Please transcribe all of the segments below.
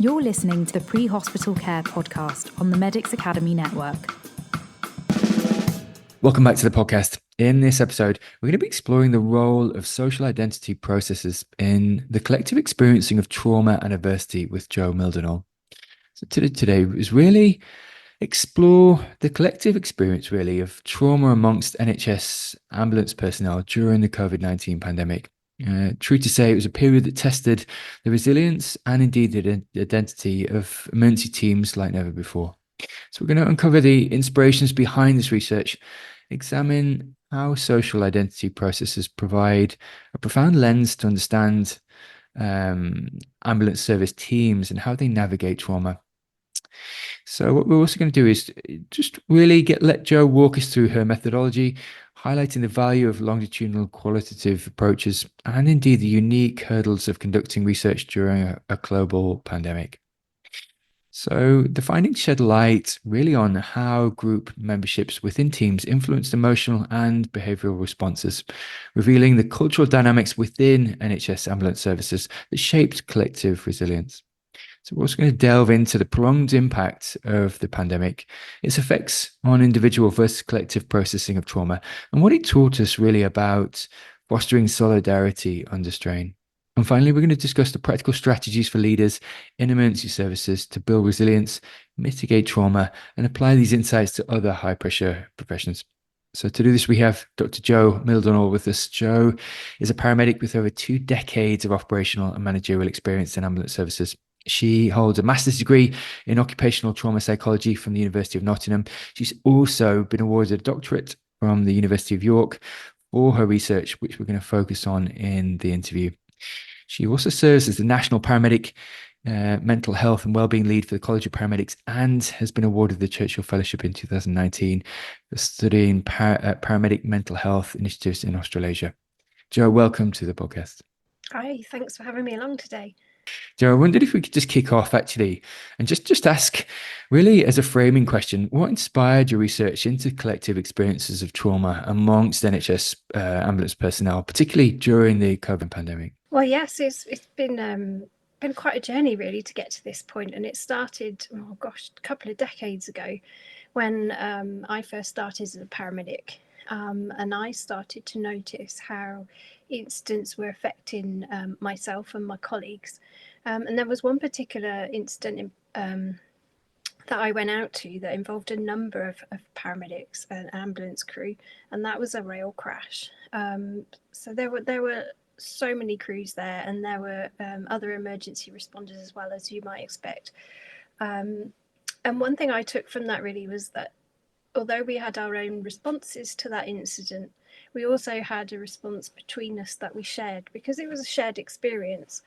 You're listening to the Pre-Hospital Care podcast on the Medics Academy Network. Welcome back to the podcast. In this episode, we're going to be exploring the role of social identity processes in the collective experiencing of trauma and adversity with Jo Mildenhall. So today is really explore the collective experience really of trauma amongst NHS ambulance personnel during the COVID-19 pandemic. True to say, it was a period that tested the resilience and indeed the identity of emergency teams like never before. So we're going to uncover the inspirations behind this research, examine how social identity processes provide a profound lens to understand ambulance service teams and how they navigate trauma. So what we're also going to do is just really let Jo walk us through her methodology, highlighting the value of longitudinal qualitative approaches and indeed the unique hurdles of conducting research during a global pandemic. So the findings shed light really on how group memberships within teams influenced emotional and behavioural responses, revealing the cultural dynamics within NHS ambulance services that shaped collective resilience. So we're also going to delve into the prolonged impact of the pandemic, its effects on individual versus collective processing of trauma, and what it taught us really about fostering solidarity under strain. And finally, we're going to discuss the practical strategies for leaders in emergency services to build resilience, mitigate trauma, and apply these insights to other high-pressure professions. So to do this, we have Dr. Jo Mildenhall with us. Jo is a paramedic with over 2 decades of operational and managerial experience in ambulance services. She holds a master's degree in occupational trauma psychology from the University of Nottingham. She's also been awarded a doctorate from the University of York for her research, which we're going to focus on in the interview. She also serves as the National Paramedic Mental Health and Wellbeing Lead for the College of Paramedics and has been awarded the Churchill Fellowship in 2019 for studying paramedic mental health initiatives in Australasia. Jo, welcome to the podcast. Hi, thanks for having me along today. Jo, I wondered if we could just kick off actually and just ask, really as a framing question, what inspired your research into collective experiences of trauma amongst NHS ambulance personnel, particularly during the COVID pandemic? Well, yes, it's been quite a journey really to get to this point, and it started, a couple of decades ago when I first started as a paramedic, and I started to notice how incidents were affecting myself and my colleagues. And there was one particular incident that I went out to that involved a number of paramedics and ambulance crew, and that was a rail crash. So there were so many crews there, and there were other emergency responders as well, as you might expect. And one thing I took from that really was that although we had our own responses to that incident, we also had a response between us that we shared because it was a shared experience.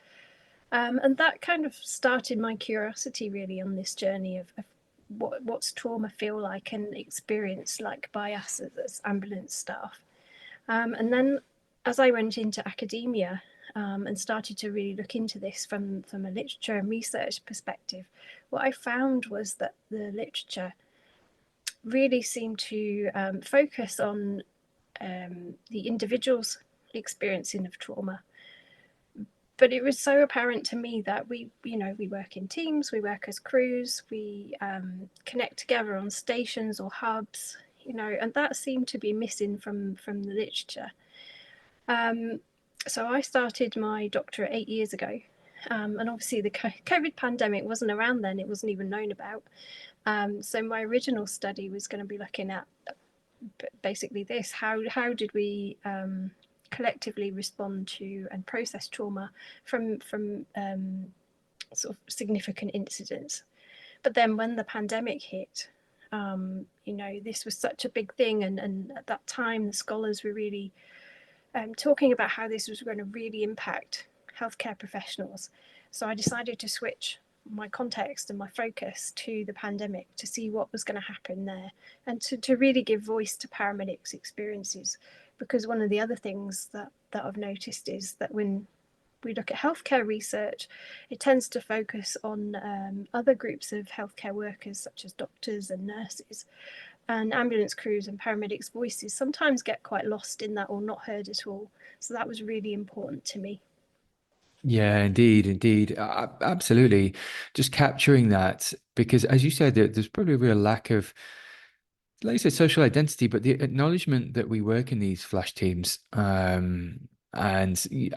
And that kind of started my curiosity really on this journey of what's trauma feel like and experience like by us as ambulance staff. And then as I went into academia and started to really look into this from a literature and research perspective, what I found was that the literature really seemed to focus on the individual's experiencing of trauma. But it was so apparent to me that we work in teams, we work as crews, we connect together on stations or hubs, and that seemed to be missing from the literature. So I started my doctorate 8 years ago, and obviously the COVID pandemic wasn't around then, it wasn't even known about. So my original study was going to be looking at basically this, how did we collectively respond to and process trauma from sort of significant incidents. But then when the pandemic hit, this was such a big thing, and at that time the scholars were really talking about how this was going to really impact healthcare professionals. So I decided to switch my context and my focus to the pandemic to see what was going to happen there, and to really give voice to paramedics' experiences. Because one of the other things that I've noticed is that when we look at healthcare research, it tends to focus on other groups of healthcare workers, such as doctors and nurses, and ambulance crews and paramedics' voices sometimes get quite lost in that or not heard at all. So that was really important to me. Yeah, indeed. Absolutely. Just capturing that, because as you said, there's probably a real lack of, like you said, social identity, but the acknowledgement that we work in these flash teams, and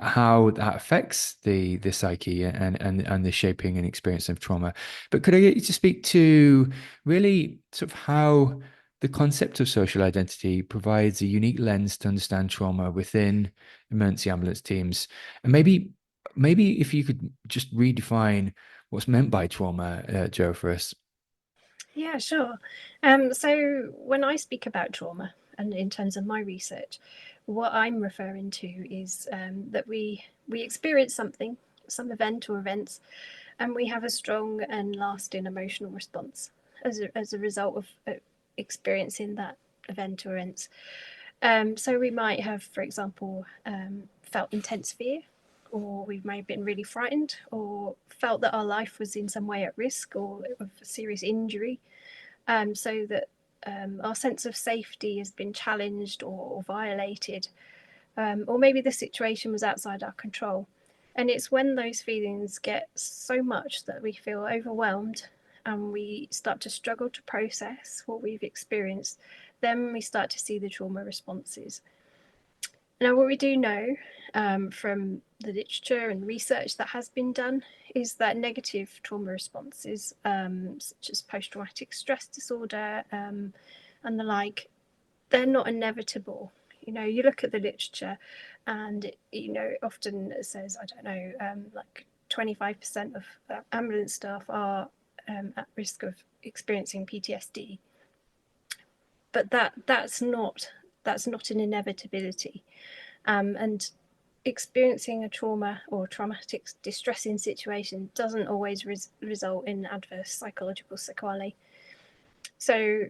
how that affects the psyche and the shaping and experience of trauma. But could I get you to speak to really sort of how the concept of social identity provides a unique lens to understand trauma within emergency ambulance teams, and maybe if you could just redefine what's meant by trauma, Joe, for us. Yeah, sure. So when I speak about trauma, and in terms of my research, what I'm referring to is that we experience something, some event or events, and we have a strong and lasting emotional response as a result of experiencing that event or events. So we might have, for example, felt intense fear, or we may have been really frightened, or felt that our life was in some way at risk or of serious injury, so that our sense of safety has been challenged or violated, or maybe the situation was outside our control. And it's when those feelings get so much that we feel overwhelmed and we start to struggle to process what we've experienced, then we start to see the trauma responses. Now, what we do know from the literature and research that has been done is that negative trauma responses, such as post-traumatic stress disorder and the like, they're not inevitable. You look at the literature and it often says, I don't know, like 25% of ambulance staff are at risk of experiencing PTSD. But that's not an inevitability. And experiencing a trauma or traumatic distressing situation doesn't always result in adverse psychological sequelae. So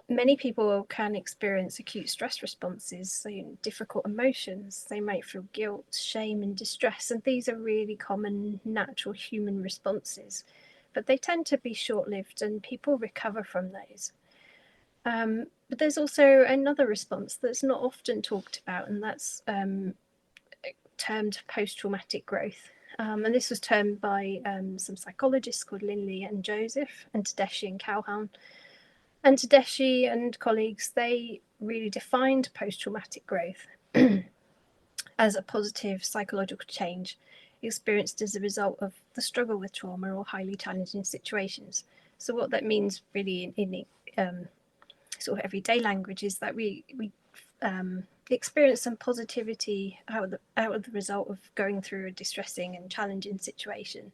many people can experience acute stress responses, so difficult emotions. They might feel guilt, shame, and distress, and these are really common natural human responses, but they tend to be short-lived and people recover from those. But there's also another response that's not often talked about, and that's termed post-traumatic growth. And this was termed by some psychologists called Linley and Joseph, and Tedeschi and Calhoun. And Tedeschi and colleagues, they really defined post-traumatic growth as a positive psychological change experienced as a result of the struggle with trauma or highly challenging situations. So what that means really in sort of everyday language is that we experience some positivity out of the result of going through a distressing and challenging situation.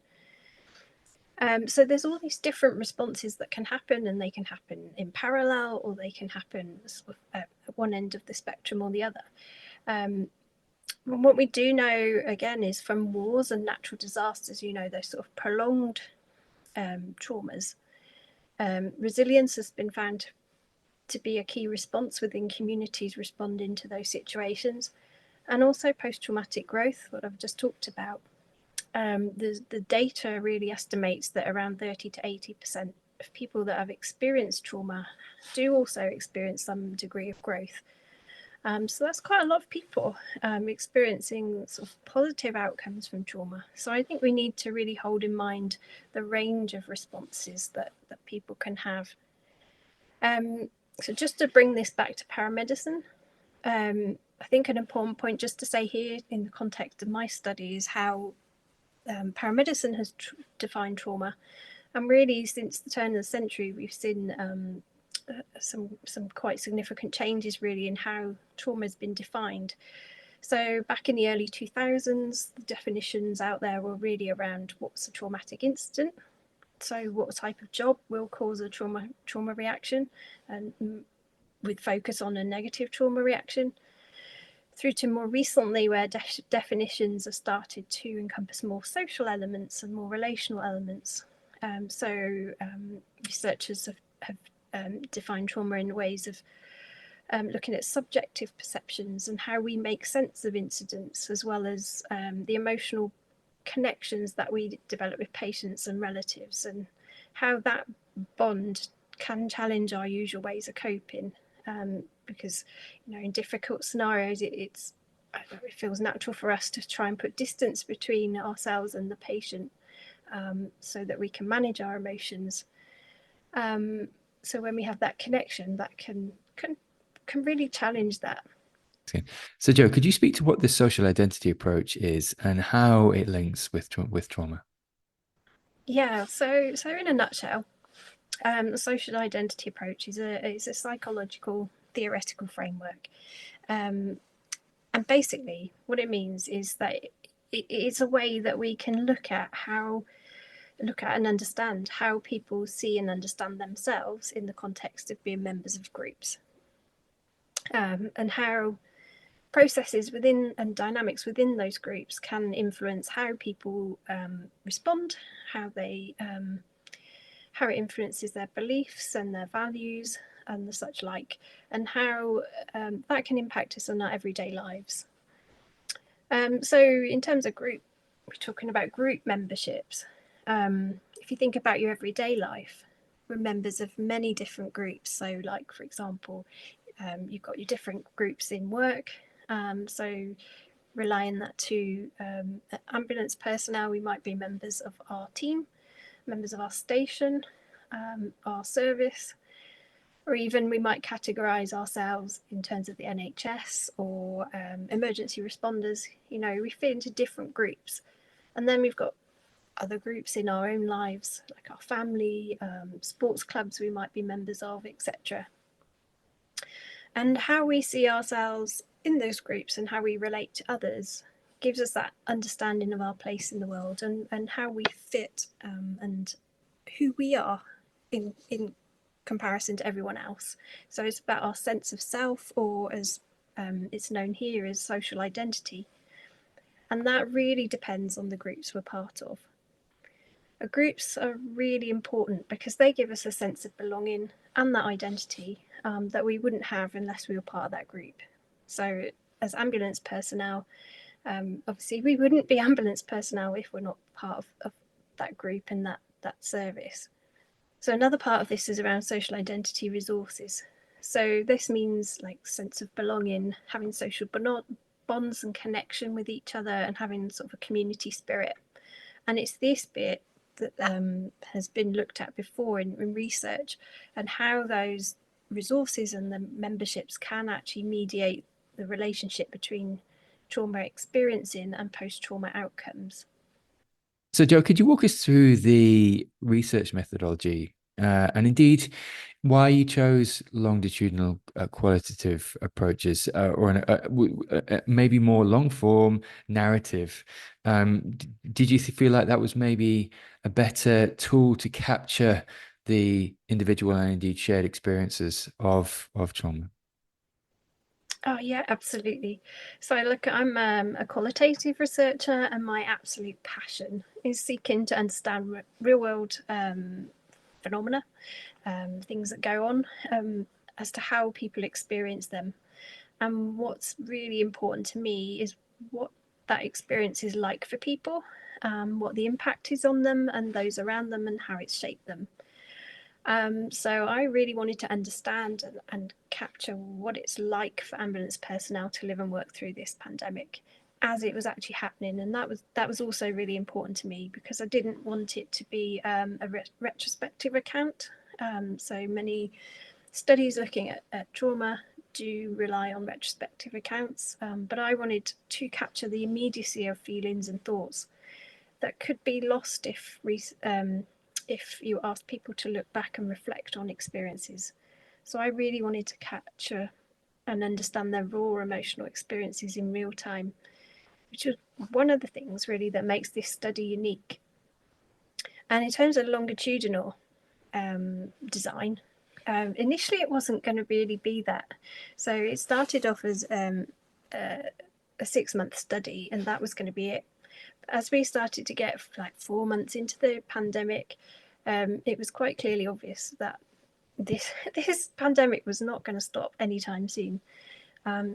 So there's all these different responses that can happen, and they can happen in parallel, or they can happen sort of at one end of the spectrum or the other. What we do know, again, is from wars and natural disasters, those sort of prolonged traumas, resilience has been found to be a key response within communities responding to those situations, and also post-traumatic growth, what I've just talked about. The data really estimates that around 30 to 80% of people that have experienced trauma do also experience some degree of growth. So that's quite a lot of people experiencing sort of positive outcomes from trauma. So I think we need to really hold in mind the range of responses that people can have. So just to bring this back to paramedicine, I think an important point just to say here in the context of my study is how paramedicine has defined trauma. And really, since the turn of the century, we've seen some quite significant changes really in how trauma has been defined. So back in the early 2000s, the definitions out there were really around what's a traumatic incident. So what type of job will cause a trauma reaction, and with focus on a negative trauma reaction, through to more recently where definitions have started to encompass more social elements and more relational elements. Researchers have defined trauma in ways of looking at subjective perceptions and how we make sense of incidents, as well as the emotional connections that we develop with patients and relatives, and how that bond can challenge our usual ways of coping. Because in difficult scenarios, it's it feels natural for us to try and put distance between ourselves and the patient, so that we can manage our emotions. So when we have that connection, that can really challenge that. So, Jo, could you speak to what the social identity approach is and how it links with trauma? Yeah. So in a nutshell, the social identity approach is a psychological theoretical framework, and basically what it means is that it's a way that we can look at and understand how people see and understand themselves in the context of being members of groups, and how processes within and dynamics within those groups can influence how people respond, how it influences their beliefs and their values and the such like, and how that can impact us on our everyday lives. So in terms of group, we're talking about group memberships. If you think about your everyday life, we're members of many different groups. So like, for example, you've got your different groups in work. So relying that to ambulance personnel, we might be members of our team, members of our station, our service, or even we might categorise ourselves in terms of the NHS or emergency responders. We fit into different groups. And then we've got other groups in our own lives, like our family, sports clubs we might be members of, etc. And how we see ourselves in those groups and how we relate to others gives us that understanding of our place in the world and how we fit, and who we are in comparison to everyone else. So it's about our sense of self, or as it's known here as social identity. And that really depends on the groups we're part of. Groups are really important because they give us a sense of belonging and that identity that we wouldn't have unless we were part of that group. So as ambulance personnel, obviously we wouldn't be ambulance personnel if we're not part of that group and that service. So another part of this is around social identity resources. So this means like sense of belonging, having social bonds and connection with each other, and having sort of a community spirit. And it's this bit that has been looked at before in research, and how those resources and the memberships can actually mediate the relationship between trauma experiencing and post-trauma outcomes. So, Jo, could you walk us through the research methodology and indeed why you chose longitudinal qualitative approaches, or maybe more long form narrative? Did you feel like that was maybe a better tool to capture the individual and indeed shared experiences of trauma? Oh yeah, absolutely. So look, I'm a qualitative researcher, and my absolute passion is seeking to understand real world phenomena, things that go on, as to how people experience them. And what's really important to me is what that experience is like for people, what the impact is on them and those around them, and how it's shaped them. So I really wanted to understand and capture what it's like for ambulance personnel to live and work through this pandemic as it was actually happening. And that was also really important to me, because I didn't want it to be a retrospective account. So many studies looking at trauma do rely on retrospective accounts, but I wanted to capture the immediacy of feelings and thoughts that could be lost if you ask people to look back and reflect on experiences. So I really wanted to capture and understand their raw emotional experiences in real time, which is one of the things really that makes this study unique. And in terms of longitudinal design, initially it wasn't going to really be that. So it started off as a 6-month study, and that was going to be it. As we started to get like 4 months into the pandemic, it was quite clearly obvious that this pandemic was not going to stop anytime soon.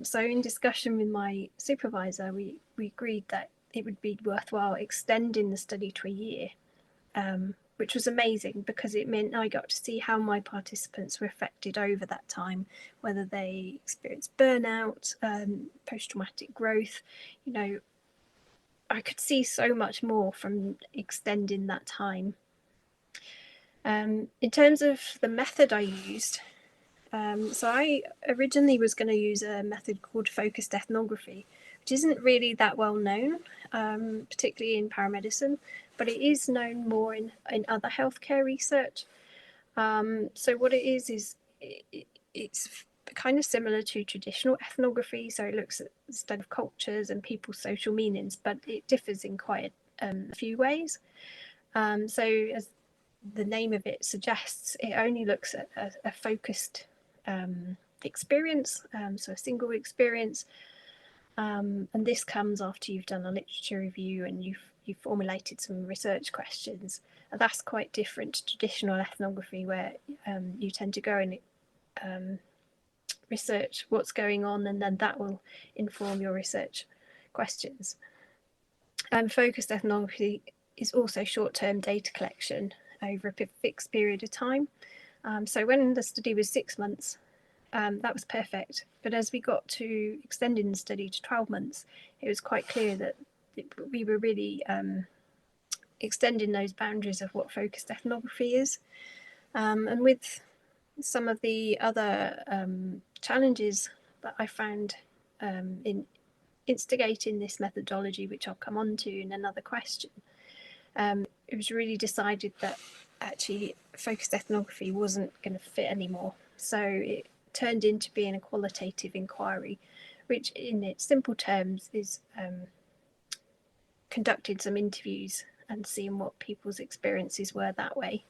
So in discussion with my supervisor, we agreed that it would be worthwhile extending the study to a year. which was amazing because it meant I got to see how my participants were affected over that time, whether they experienced burnout, post-traumatic growth. You know, I could see so much more from extending that time. In terms of the method I used, so I originally was going to use a method called focused ethnography, which isn't really that well known, particularly in paramedicine, but it is known more in other healthcare research. So what it is it's kind of similar to traditional ethnography. So it looks at the study of cultures and people's social meanings, but it differs in quite a few ways. So as the name of it suggests, it only looks at a focused experience, so a single experience, and this comes after you've done a literature review and you've formulated some research questions. And that's quite different to traditional ethnography, where you tend to go and research what's going on, and then that will inform your research questions. Focused ethnography is also short-term data collection over a fixed period of time. So when the study was 6 months, that was perfect. But as we got to extending the study to 12 months, it was quite clear that we were really extending those boundaries of what focused ethnography is. And with some of the other challenges that I found in instigating this methodology, which I'll come on to in another question, it was really decided that actually focused ethnography wasn't going to fit anymore. So it turned into being a qualitative inquiry, which in its simple terms is conducting some interviews and seeing what people's experiences were that way.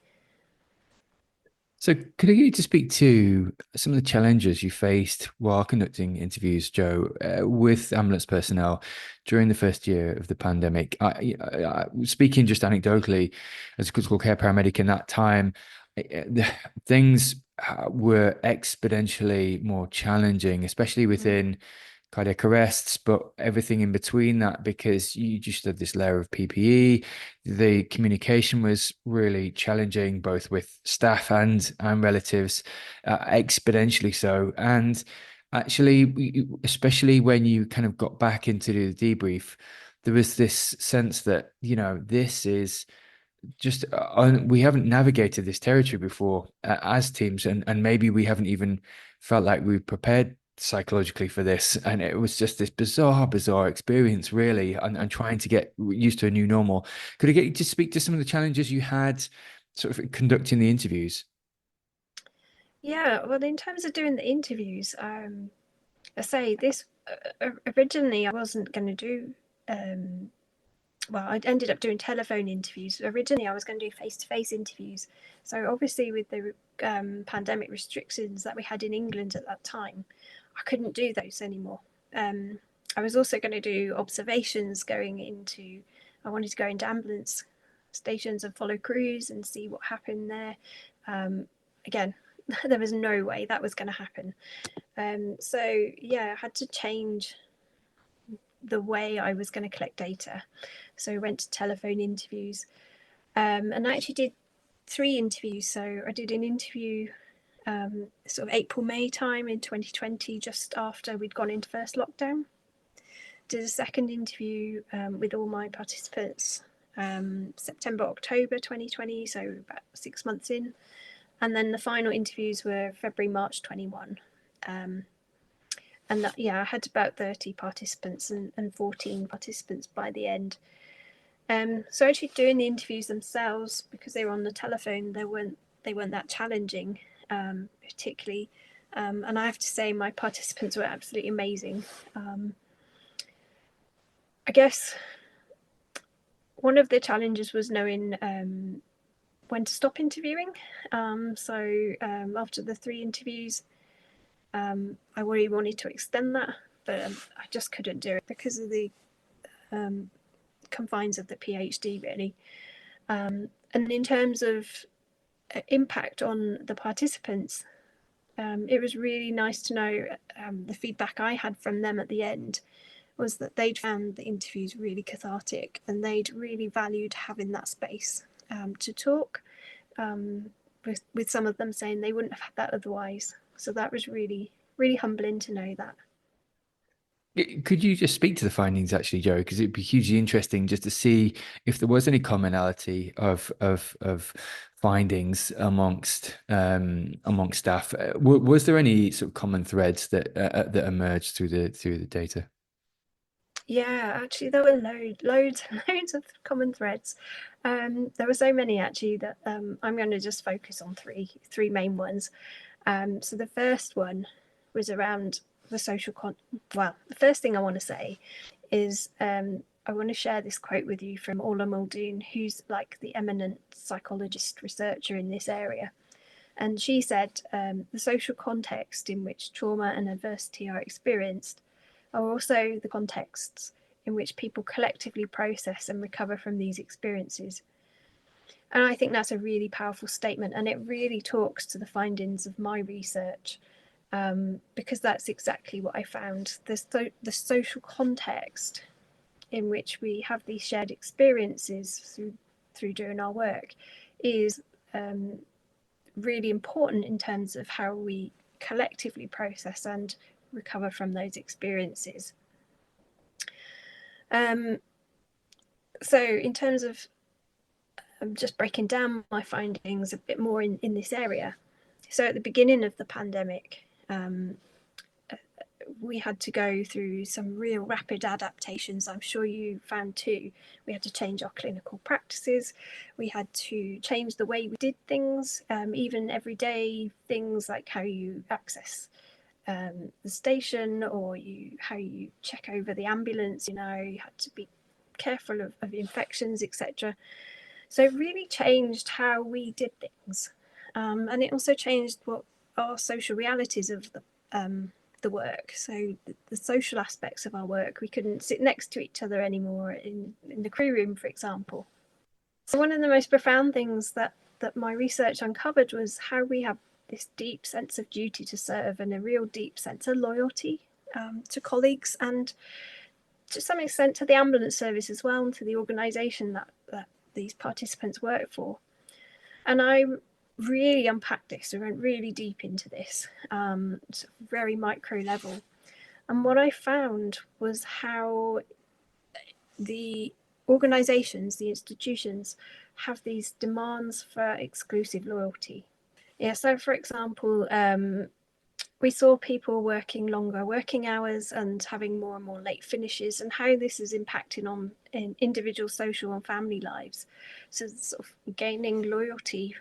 So could I get you to speak to some of the challenges you faced while conducting interviews, Joe, with ambulance personnel during the first year of the pandemic? Speaking just anecdotally, as a critical care paramedic in that time, things were exponentially more challenging, especially within cardiac arrests, but everything in between that, because you just had this layer of PPE. The communication was really challenging, both with staff and relatives, exponentially so. And actually, especially when you kind of got back into the debrief, there was this sense that, you know, this is just we haven't navigated this territory before as teams, and maybe we haven't even felt like we prepared psychologically for this, and it was just this bizarre experience, really, and trying to get used to a new normal. Could I get you to speak to some of the challenges you had sort of conducting the interviews? Yeah, well, in terms of doing the interviews, I say this originally I wasn't going to do. Well, I ended up doing telephone interviews. Originally, I was going to do face-to-face interviews. So obviously, with the pandemic restrictions that we had in England at that time, I couldn't do those anymore. I was also going to do observations going into, I wanted to go into ambulance stations and follow crews and see what happened there. Again, there was no way that was going to happen. So yeah, I had to change the way I was going to collect data. So I went to telephone interviews, and I actually did 3 interviews. So I did an interview sort of April, May time in 2020, just after we'd gone into first lockdown. Did a second interview with all my participants September, October 2020, so about 6 months in. And then the final interviews were February, March 21. And that, yeah, I had about 30 participants and 14 participants by the end. So actually doing the interviews themselves, because they were on the telephone, they weren't that challenging, particularly. And I have to say my participants were absolutely amazing. I guess one of the challenges was knowing when to stop interviewing. So after the 3 interviews, I really wanted to extend that, but I just couldn't do it because of the confines of the PhD, really. And in terms of impact on the participants, it was really nice to know the feedback I had from them at the end was that they'd found the interviews really cathartic, and they'd really valued having that space to talk, with some of them saying they wouldn't have had that otherwise. So that was really, really humbling to know that. Could you just speak to the findings actually, Joe? Because it'd be hugely interesting just to see if there was any commonality of findings amongst staff. Was there any sort of common threads that emerged through the data? Yeah, actually, there were loads of common threads. There were so many actually that I'm going to just focus on three main ones. So the first one was around the social well, the first thing I want to say is I want to share this quote with you from Orla Muldoon, who's like the eminent psychologist researcher in this area. And she said, the social context in which trauma and adversity are experienced are also the contexts in which people collectively process and recover from these experiences. And I think that's a really powerful statement, and it really talks to the findings of my research, because that's exactly what I found. The social context in which we have these shared experiences through doing our work is really important in terms of how we collectively process and recover from those experiences. So in terms of just breaking down my findings a bit more in this area. So at the beginning of the pandemic, we had to go through some real rapid adaptations. I'm sure you found too. We had to change our clinical practices. We had to change the way we did things, even everyday things like how you access the station, or how you check over the ambulance. You had to be careful of infections, etc. So it really changed how we did things, and it also changed what our social realities of the work. So the social aspects of our work, we couldn't sit next to each other anymore in the crew room, for example. So one of the most profound things that my research uncovered was how we have this deep sense of duty to serve and a real deep sense of loyalty to colleagues, and to some extent to the ambulance service as well, and to the organisation that these participants work for. And I really unpacked this. I went really deep into this, very micro level. And what I found was how the organisations, the institutions, have these demands for exclusive loyalty. Yeah, so for example, we saw people working longer working hours and having more and more late finishes, and how this is impacting on individual social and family lives. So sort of gaining loyalty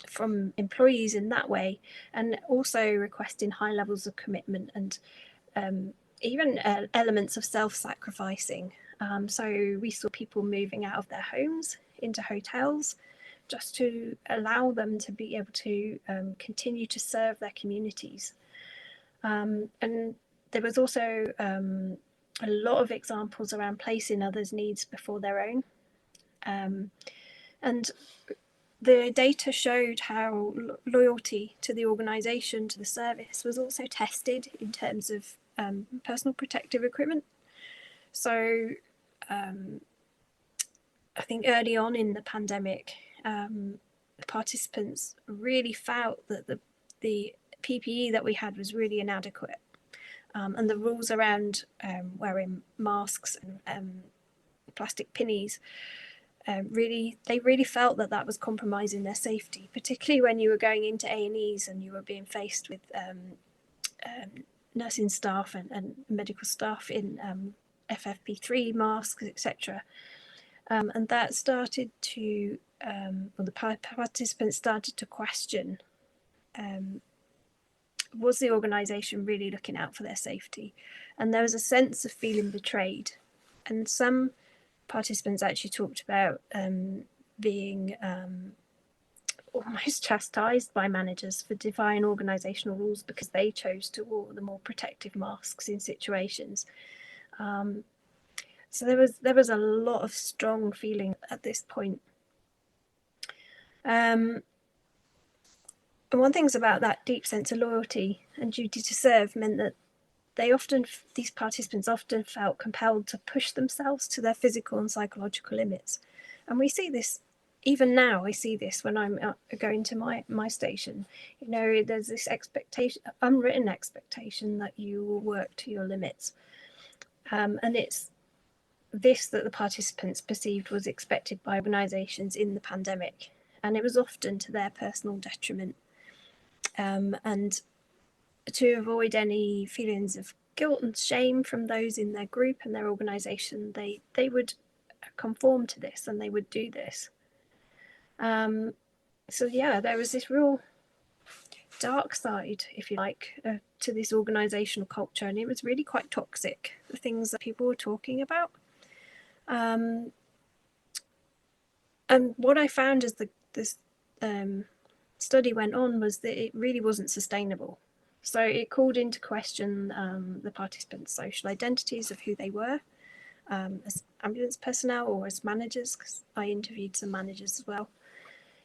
from employees in that way, and also requesting high levels of commitment and even elements of self-sacrificing. So we saw people moving out of their homes into hotels just to allow them to be able to continue to serve their communities. And there was also a lot of examples around placing others' needs before their own. And the data showed how loyalty to the organisation, to the service, was also tested in terms of personal protective equipment. So I think early on in the pandemic, participants really felt that the PPE that we had was really inadequate, and the rules around wearing masks and plastic pinnies, they really felt that was compromising their safety, particularly when you were going into A&Es and you were being faced with nursing staff and medical staff in FFP3 masks, etc. And that started to, the participants started to question, was the organisation really looking out for their safety? And there was a sense of feeling betrayed. And some participants actually talked about being almost chastised by managers for defying organisational rules because they chose to wear the more protective masks in situations. So there was a lot of strong feeling at this point. And one thing about that deep sense of loyalty and duty to serve meant that these participants often felt compelled to push themselves to their physical and psychological limits. And we see this even now I see this when I'm going to my station. There's this expectation, unwritten expectation, that you will work to your limits, and it's this that the participants perceived was expected by organisations in the pandemic, and it was often to their personal detriment. And to avoid any feelings of guilt and shame from those in their group and their organisation, they would conform to this and they would do this. So yeah, there was this real dark side, if you like, to this organisational culture, and it was really quite toxic, the things that people were talking about. And what I found as this study went on was that it really wasn't sustainable. So it called into question the participants' social identities of who they were as ambulance personnel or as managers, because I interviewed some managers as well.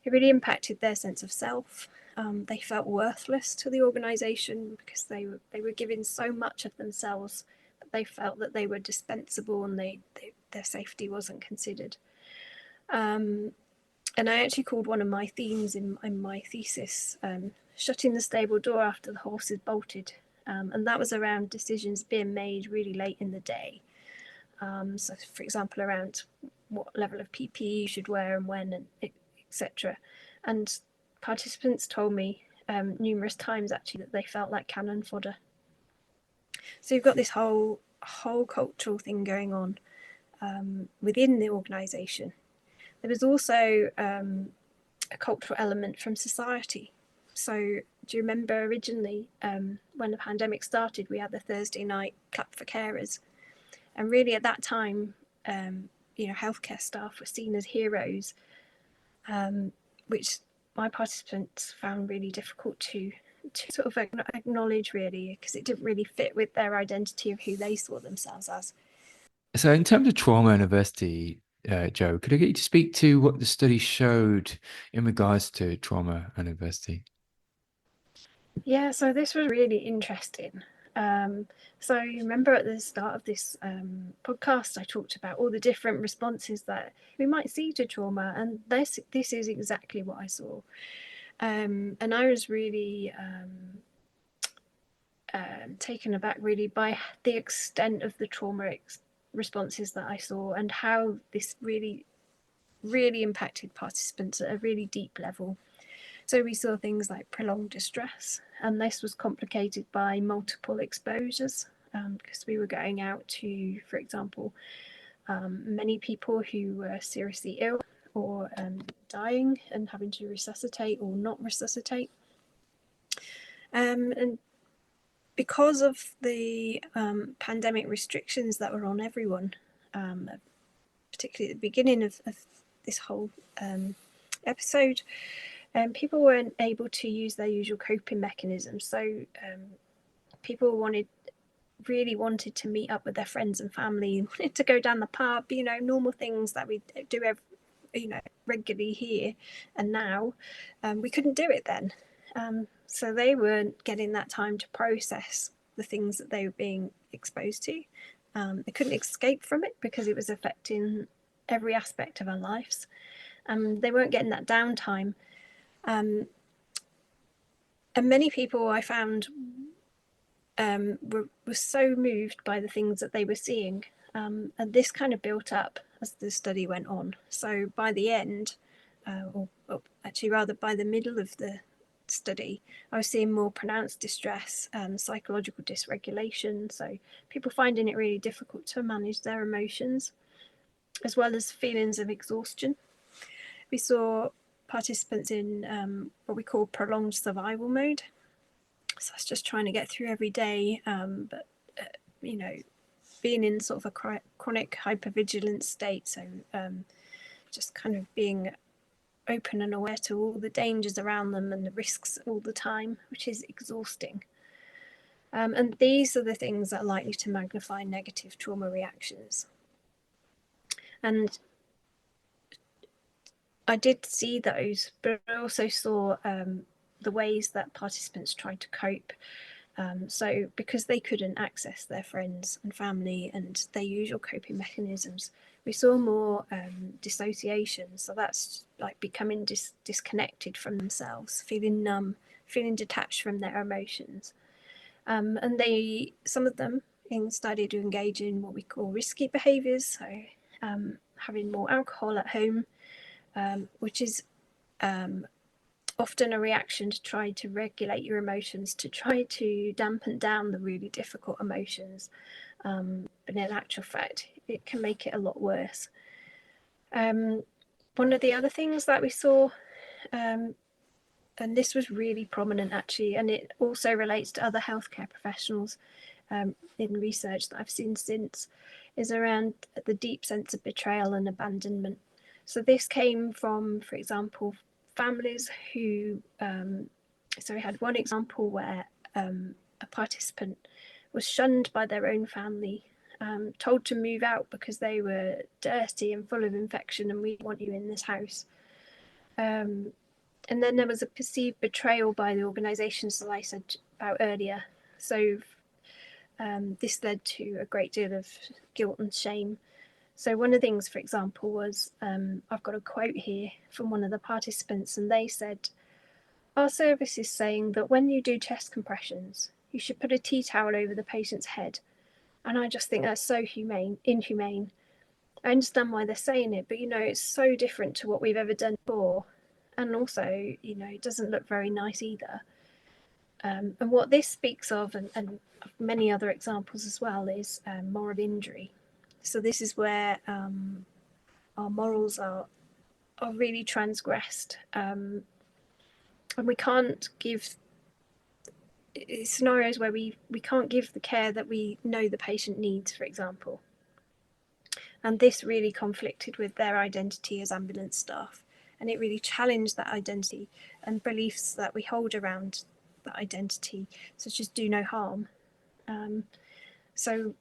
It really impacted their sense of self. They felt worthless to the organisation because they were giving so much of themselves that they felt that they were dispensable and their safety wasn't considered. And I actually called one of my themes in my thesis shutting the stable door after the horse is bolted. And that was around decisions being made really late in the day. So, for example, around what level of PPE you should wear and when, and etc. And participants told me numerous times actually that they felt like cannon fodder. So you've got this whole cultural thing going on within the organisation. There was also a cultural element from society. So do you remember originally when the pandemic started, we had the Thursday night clap for carers, and really at that time, healthcare staff were seen as heroes, which my participants found really difficult to sort of acknowledge, really, because it didn't really fit with their identity of who they saw themselves as. So in terms of trauma and adversity, Joe, could I get you to speak to what the study showed in regards to trauma and adversity? Yeah, so this was really interesting. So you remember at the start of this podcast, I talked about all the different responses that we might see to trauma, and this is exactly what I saw. And I was really taken aback, really, by the extent of the trauma responses that I saw, and how this really, really impacted participants at a really deep level. So we saw things like prolonged distress, and this was complicated by multiple exposures, because we were going out to, for example, many people who were seriously ill or dying and having to resuscitate or not resuscitate. And because of the pandemic restrictions that were on everyone, particularly at the beginning of this whole episode, people weren't able to use their usual coping mechanisms. So people really wanted to meet up with their friends and family, wanted to go down the pub, normal things that we do regularly here. And now we couldn't do it then. So they weren't getting that time to process the things that they were being exposed to. They couldn't escape from it because it was affecting every aspect of our lives. They weren't getting that downtime. And many people I found were so moved by the things that they were seeing. And this kind of built up as the study went on. So by the end, or actually rather by the middle of the study, I was seeing more pronounced distress, psychological dysregulation, so people finding it really difficult to manage their emotions, as well as feelings of exhaustion. We saw participants in what we call prolonged survival mode. So it's just trying to get through every day, but being in sort of a chronic hypervigilance state, so just kind of being open and aware to all the dangers around them and the risks all the time, which is exhausting. And these are the things that are likely to magnify negative trauma reactions. And I did see those, but I also saw the ways that participants tried to cope. So because they couldn't access their friends and family and their usual coping mechanisms, We saw more dissociation, so that's like becoming disconnected from themselves, feeling numb, feeling detached from their emotions. And some of them started to engage in what we call risky behaviours, so having more alcohol at home, which is often a reaction to try to regulate your emotions, to try to dampen down the really difficult emotions. But in actual fact, it can make it a lot worse. One of the other things that we saw, and this was really prominent actually, and it also relates to other healthcare professionals in research that I've seen since, is around the deep sense of betrayal and abandonment. So this came from, for example, families who, so we had one example where a participant was shunned by their own family, told to move out because they were dirty and full of infection and we want you in this house. And then there was a perceived betrayal by the organisations that I said about earlier. So this led to a great deal of guilt and shame. So one of the things, for example, was I've got a quote here from one of the participants, and they said, "Our service is saying that when you do chest compressions, you should put a tea towel over the patient's head." And I just think that's so inhumane. I understand why they're saying it, but it's so different to what we've ever done before. And also, it doesn't look very nice either. And what this speaks of, and many other examples as well, is moral injury. So this is where our morals are really transgressed, and we can't give scenarios where we can't give the care that we know the patient needs, for example. And this really conflicted with their identity as ambulance staff, and it really challenged that identity and beliefs that we hold around that identity, such as do no harm. So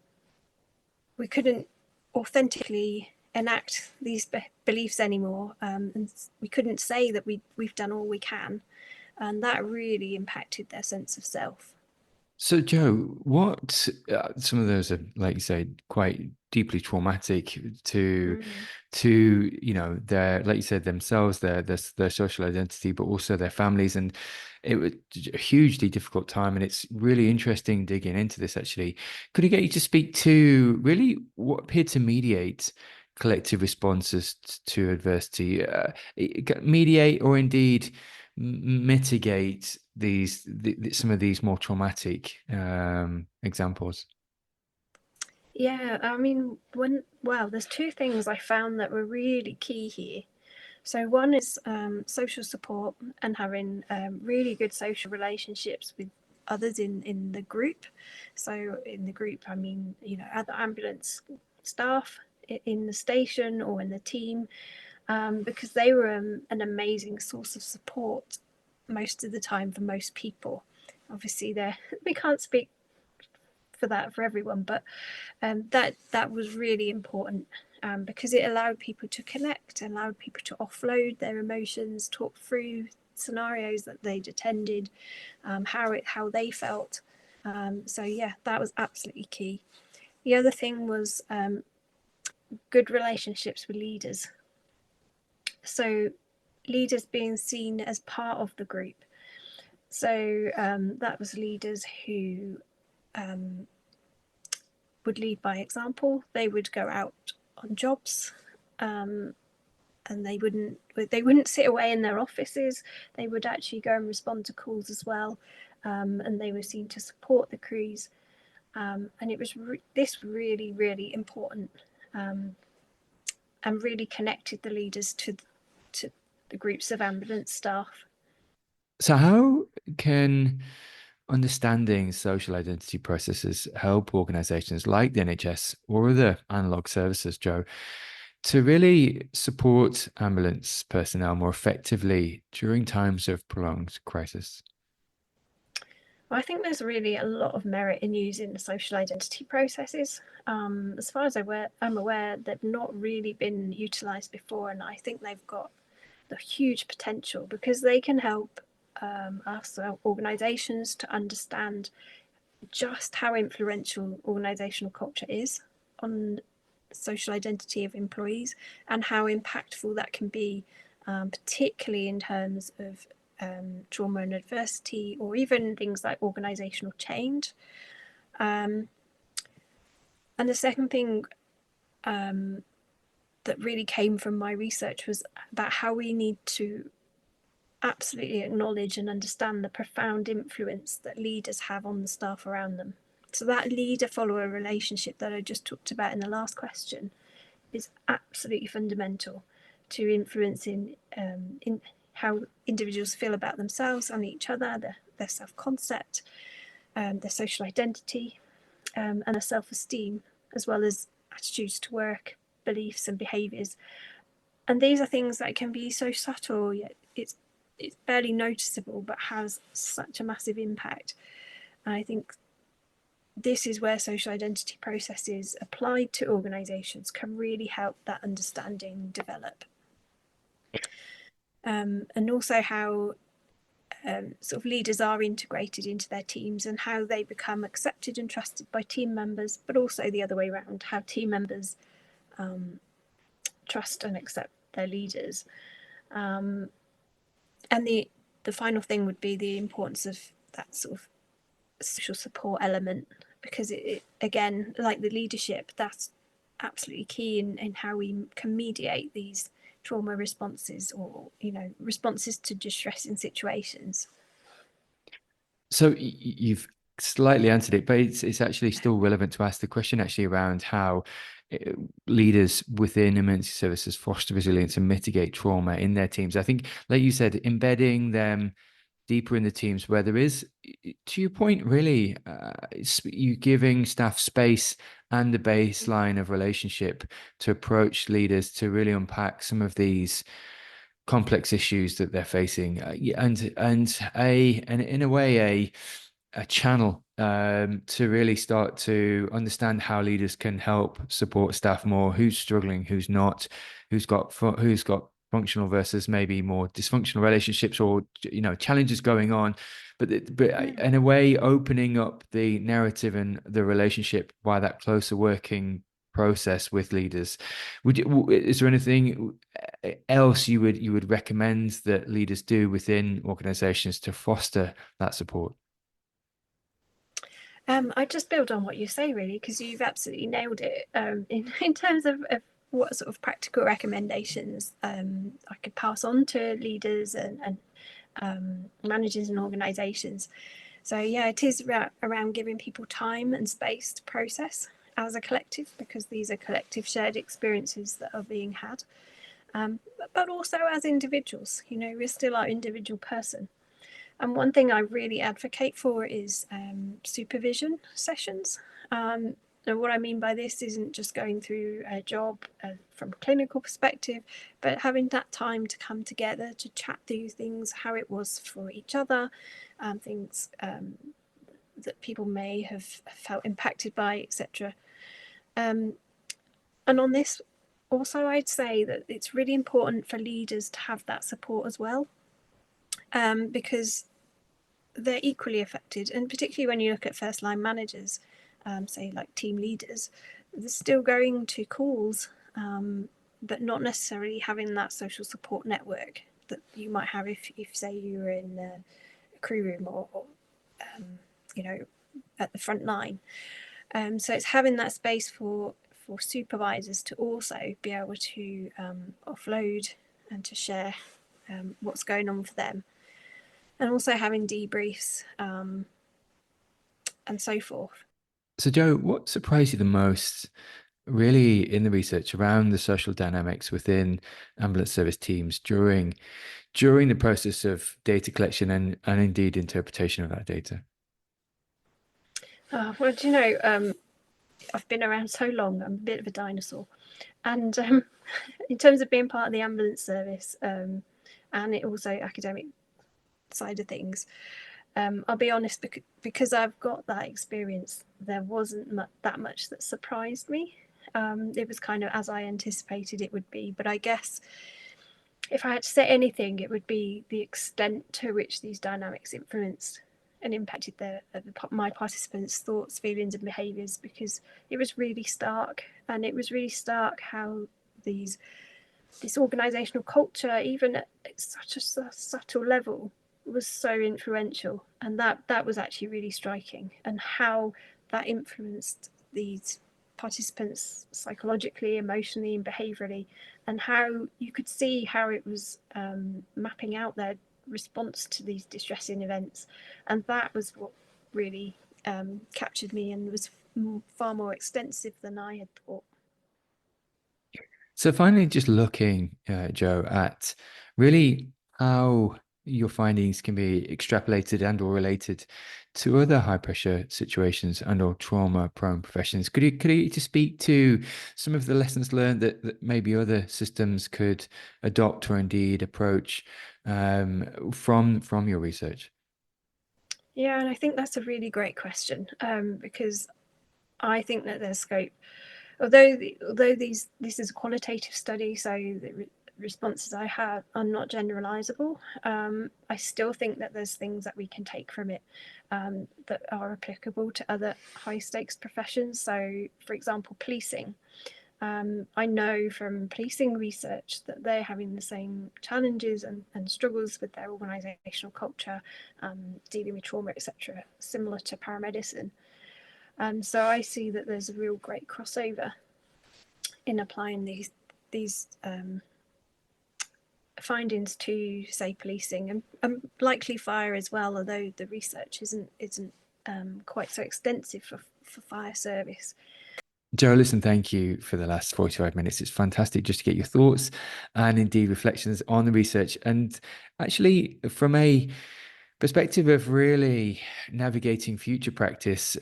we couldn't authentically enact these beliefs anymore, and we couldn't say that we've done all we can, and that really impacted their sense of self. So, Joe, what some of those are, like you say, quite deeply traumatic to their, like you said, themselves, their social identity, but also their families, and it was a hugely difficult time. And it's really interesting digging into this. Actually, could I get you to speak to really what appeared to mediate collective responses to adversity, mediate or indeed mitigate some of these more traumatic examples? Yeah, I mean, there's two things I found that were really key here. So one is social support and having really good social relationships with others in the group. So in the group, I mean, other ambulance staff in the station or in the team, because they were an amazing source of support most of the time for most people. Obviously, we can't speak for that for everyone, but that was really important, because it allowed people to connect, allowed people to offload their emotions, talk through scenarios that they'd attended, how they felt. So yeah, that was absolutely key. The other thing was good relationships with leaders. So leaders being seen as part of the group. So that was leaders who would lead by example. They would go out on jobs, and they wouldn't sit away in their offices. They would actually go and respond to calls as well, and they were seen to support the crews. And it was this really, really important, and really connected the leaders to the groups of ambulance staff. So how can understanding social identity processes help organizations like the NHS or other analog services, Joe, to really support ambulance personnel more effectively during times of prolonged crisis? Well, I think there's really a lot of merit in using the social identity processes. As far as I'm aware, they've not really been utilised before, and I think they've got the huge potential because they can help us, organisations, to understand just how influential organisational culture is on social identity of employees and how impactful that can be, particularly in terms of trauma and adversity, or even things like organisational change. And the second thing that really came from my research was about how we need to absolutely acknowledge and understand the profound influence that leaders have on the staff around them. So that leader-follower relationship that I just talked about in the last question is absolutely fundamental to influencing in how individuals feel about themselves and each other, their self-concept, their social identity, and their self-esteem, as well as attitudes to work, beliefs and behaviours. And these are things that can be so subtle, yet it's barely noticeable, but has such a massive impact. And I think this is where social identity processes applied to organisations can really help that understanding develop. And also how sort of leaders are integrated into their teams and how they become accepted and trusted by team members, but also the other way around, how team members trust and accept their leaders. And the final thing would be the importance of that sort of social support element, because it again, like the leadership, that's absolutely key in how we can mediate these trauma responses, or responses to distressing situations. So you've slightly answered it, but it's actually still relevant to ask the question actually around how leaders within emergency services foster resilience and mitigate trauma in their teams. I think, like you said, embedding them deeper in the teams where there is, to your point, really, you giving staff space and the baseline of relationship to approach leaders to really unpack some of these complex issues that they're facing, and in a way a channel to really start to understand how leaders can help support staff more, who's struggling, who's not, who's got functional versus maybe more dysfunctional relationships, or challenges going on, but in a way opening up the narrative and the relationship by that closer working process with leaders. Is there anything else you would recommend that leaders do within organizations to foster that support? I just build on what you say, really, because you've absolutely nailed it. In terms of what sort of practical recommendations I could pass on to leaders and managers and organisations. So yeah, it is around giving people time and space to process as a collective, because these are collective shared experiences that are being had, but also as individuals. We're still our individual person. And one thing I really advocate for is supervision sessions. And what I mean by this isn't just going through a job from a clinical perspective, but having that time to come together to chat through things, how it was for each other, things that people may have felt impacted by, etc. And on this, also, I'd say that it's really important for leaders to have that support as well, because they're equally affected, and particularly when you look at first line managers, say like team leaders, they're still going to calls, but not necessarily having that social support network that you might have if say you were in a crew room or at the front line. So it's having that space for supervisors to also be able to offload and to share what's going on for them, and also having debriefs and so forth. So Jo, what surprised you the most really in the research around the social dynamics within ambulance service teams during the process of data collection and indeed interpretation of that data? Well, I've been around so long, I'm a bit of a dinosaur. And in terms of being part of the ambulance service, and it also academic side of things, I'll be honest, because I've got that experience, there wasn't that much that surprised me. It was kind of as I anticipated it would be, but I guess if I had to say anything, it would be the extent to which these dynamics influenced and impacted my participants' thoughts, feelings, and behaviours, because it was really stark. And it was really stark how this organisational culture, even at such a subtle level, was so influential. And that was actually really striking, and how that influenced these participants psychologically, emotionally, and behaviourally, and how you could see how it was mapping out their response to these distressing events. And that was what really captured me, and was far more extensive than I had thought. So finally, just looking, Jo, at really how your findings can be extrapolated and or related to other high pressure situations and or trauma prone professions. Could you just speak to some of the lessons learned that maybe other systems could adopt or indeed approach from your research? Yeah, and I think that's a really great question, because I think that there's scope. Although this is a qualitative study, so the responses I have are not generalizable, I still think that there's things that we can take from it that are applicable to other high stakes professions. So, for example, policing. I know from policing research that they're having the same challenges and struggles with their organisational culture, dealing with trauma, etc., similar to paramedicine. So I see that there's a real great crossover in applying these findings to, say, policing and likely fire as well, although the research isn't quite so extensive for fire service. Jo, listen, thank you for the last 45 minutes. It's fantastic just to get your thoughts and indeed reflections on the research. And actually, from a perspective of really navigating future practice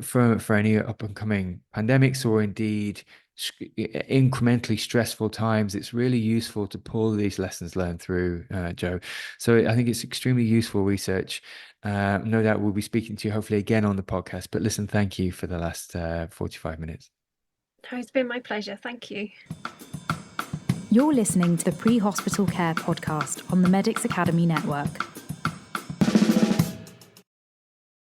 for any up and coming pandemics or indeed incrementally stressful times, it's really useful to pull these lessons learned through, Jo. So I think it's extremely useful research. No doubt we'll be speaking to you hopefully again on the podcast, but listen, thank you for the last 45 minutes. It's been my pleasure. Thank you. You're listening to the Pre-Hospital Care podcast on the Medics Academy Network.